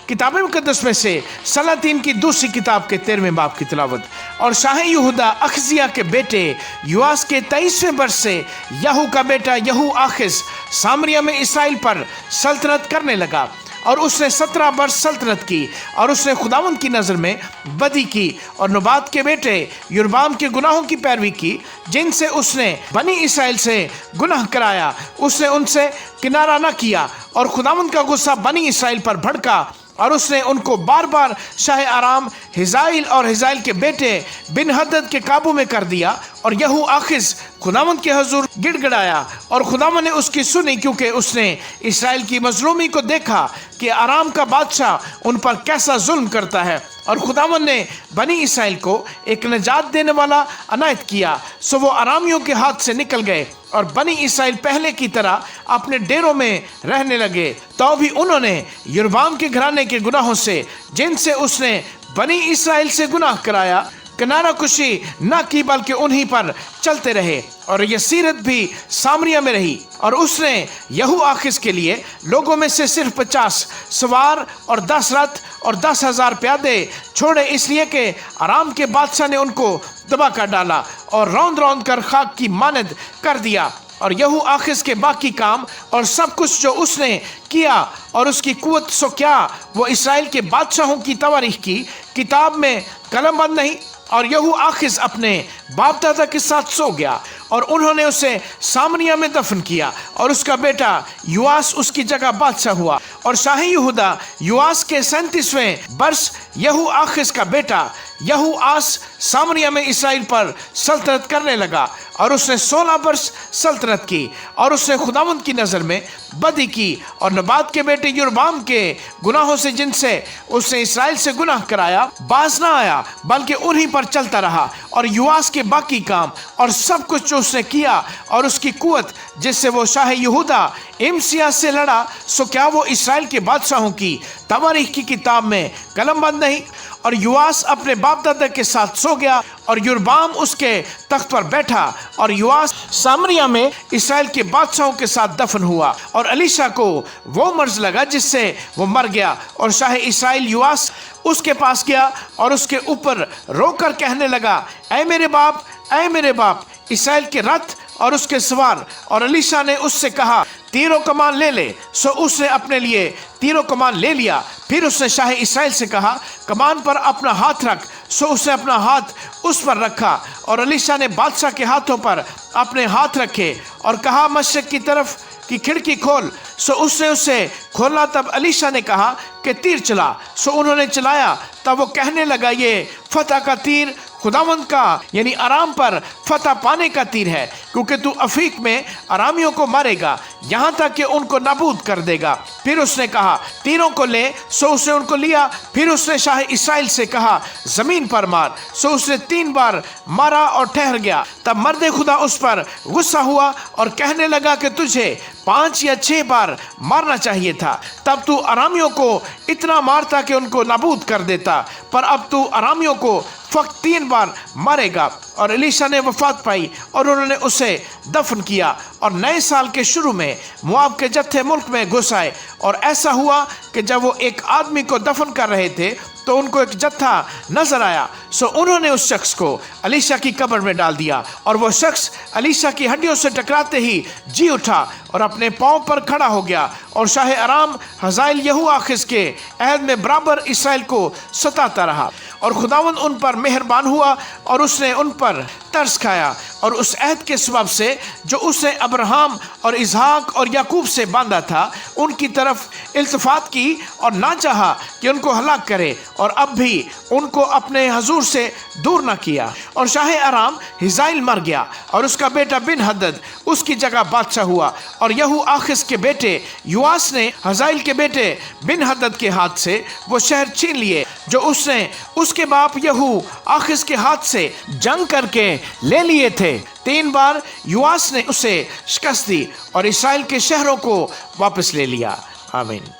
किताब मुकद्दस में से सलातीन की दूसरी किताब के 13वें बाब की तिलावत। और शाह यहूदा अखजिया के बेटे युआस के 23वें वर्ष से यहू का बेटा यहू आखिस सामरिया में इसराइल पर सल्तनत करने लगा। और उसने 17 वर्ष सल्तनत की और उसने खुदावंद की नज़र में बदी की और नबात के बेटे यरबाम के गुनाहों की पैरवी की, जिनसे उसने बनी इसराइल से गुनाह कराया। उसने उनसे किनारा न किया और खुदावंद का गुस्सा बनी इसराइल पर भड़का और उसने उनको बार बार शाह आराम हिजाइल और हिजाइल के बेटे बिन हदद के काबू में कर दिया। और यहू आखिस खुदावंद के हजूर गिड़गिड़ाया और खुदावंद ने उसकी सुनी, क्योंकि उसने इसराइल की मजलूमी को देखा कि आराम का बादशाह उन पर कैसा जुल्म करता है। और खुदावंद ने बनी इसराइल को एक निजात देने वाला अनायत किया, सो वो अरामियों के हाथ से निकल गए और बनी इसराइल पहले की तरह अपने डेरों में रहने लगे। तो भी उन्होंने यरबाम के घराने के गुनाहों से, जिनसे उसने बनी इसराइल से गुनाह कराया, किनारा कुशी न की, बल्कि उन्हीं पर चलते रहे। और यह सीरत भी सामरिया में रही। और उसने यहू आखिस के लिए लोगों में से सिर्फ 50 सवार और 10 रथ और 10,000 प्यादे छोड़े, इसलिए कि आराम के बादशाह ने उनको दबा कर डाला और रौंद रौंद कर खाक की मानद कर दिया। और यहू आखिस के बाकी काम और सब कुछ जो उसने किया और उसकी कुव्वत सो क्या, वो इसराइल के बादशाहों की तवारीख की किताब में कलमबंद नहीं। और यहू आखिस अपने बाप दादा के साथ सो गया और उन्होंने उसे सामरिया में दफन किया। और उसका बेटा युआस उसकी जगह बादशाह हुआ। और शाही यहूदा युआस के 37वें वर्ष यहू आखिस का बेटा यहू आस सामरिया में इसराइल पर सल्तनत करने लगा। और उसने 16 वर्ष सल्तनत की और उसने खुदावंद की नज़र में बदी की और नबात के बेटे यरबाम के गुनाहों से, जिनसे उसने इसराइल से गुनाह कराया, बाज ना आया, बल्कि उन्हीं पर चलता रहा। और युआस के बाकी काम और सब कुछ जो उसने किया और उसकी कुव्वत जिससे वो शाह यहूदा इमसिया से लड़ा, सो क्या वो इसराइल के बादशाहों की तवारीख की किताब में कलमबंद नहीं। और युआस अपने बाप दादा के साथ सो गया और यरबाम उसके तख्त पर बैठा। और युआस सामरिया में इसराइल के बादशाहों के साथ दफन हुआ। और अलीशा को वो मर्ज लगा जिससे वो मर गया। और शाह इसराइल युआस उसके पास गया और उसके ऊपर रोकर कहने लगा, ऐ मेरे बाप, ऐ मेरे बाप, इसराइल के रथ और उसके सवार। और अलीशा ने उससे कहा, तीरों कमान ले ले। सो उसने अपने लिए तीरों कमान ले लिया। फिर उसने शाह इसराइल से कहा, कमान पर अपना हाथ रख। सो उसने अपना हाथ उस पर रखा और अलीशा ने बादशाह के हाथों पर अपने हाथ रखे और कहा, मशरक की तरफ की खिड़की खोल। सो उसने उसे खोला। तब अलीशा ने कहा कि तीर चला। सो उन्होंने चलाया। तब वो कहने लगा, ये फतह का तीर खुदावंद का यानी आराम पर फतह पाने का तीर है, क्योंकि तू अफीक में आरामियों को मारेगा यहाँ तक कि उनको नाबूद कर देगा। फिर उसने कहा, तीरों को ले। सो उसने उनको लिया। फिर उसने शाह इसराइल से कहा, जमीन पर मार। सो उसने 3 बार मारा और ठहर गया। तब मर्द खुदा उस पर गुस्सा हुआ और कहने लगा कि तुझे 5 या 6 बार मारना चाहिए था, तब तू आरामियों को इतना मारता कि उनको नाबूद कर देता, पर अब तू आरामियों को फक्त 3 बार मारेगा। और एलीशा ने वफात पाई और उन्होंने उसे दफन किया और नए साल के शुरू में मुआब के जत्थे मुल्क में घुस आए। और ऐसा हुआ कि जब वो एक आदमी को दफन कर रहे थे तो उनको एक जत्था नजर आया। सो उन्होंने उस शख्स को एलीशा की कब्र में डाल दिया और वो शख्स एलीशा की हड्डियों से टकराते ही जी उठा और अपने पांव पर खड़ा हो गया। और शाह आराम हजाइल यहू आखिस के अहद में बराबर इसराइल को सताता रहा। और खुदावंद उन पर मेहरबान हुआ और उसने उन पर तरस खाया और उस अहद के सबब से जो उसने अब्राहम और इसहाक और याकूब से बांधा था, उनकी तरफ इल्तिफात की और ना चाहा कि उनको हलाक करे, और अब भी उनको अपने हजूर से दूर न किया। और शाह आराम हिजाइल मर गया और उसका बेटा बिन हदद उसकी जगह बादशाह हुआ। और यहू आखिस के बेटे युआस ने हजाइल के बेटे बिन हदद के हाथ से वो शहर छीन लिए जो उसने उसके बाप यहू आखिस के हाथ से जंग करके ले लिए थे। 3 बार युआस ने उसे शिकस्त दी और इसराइल के शहरों को वापस ले लिया। आमीन।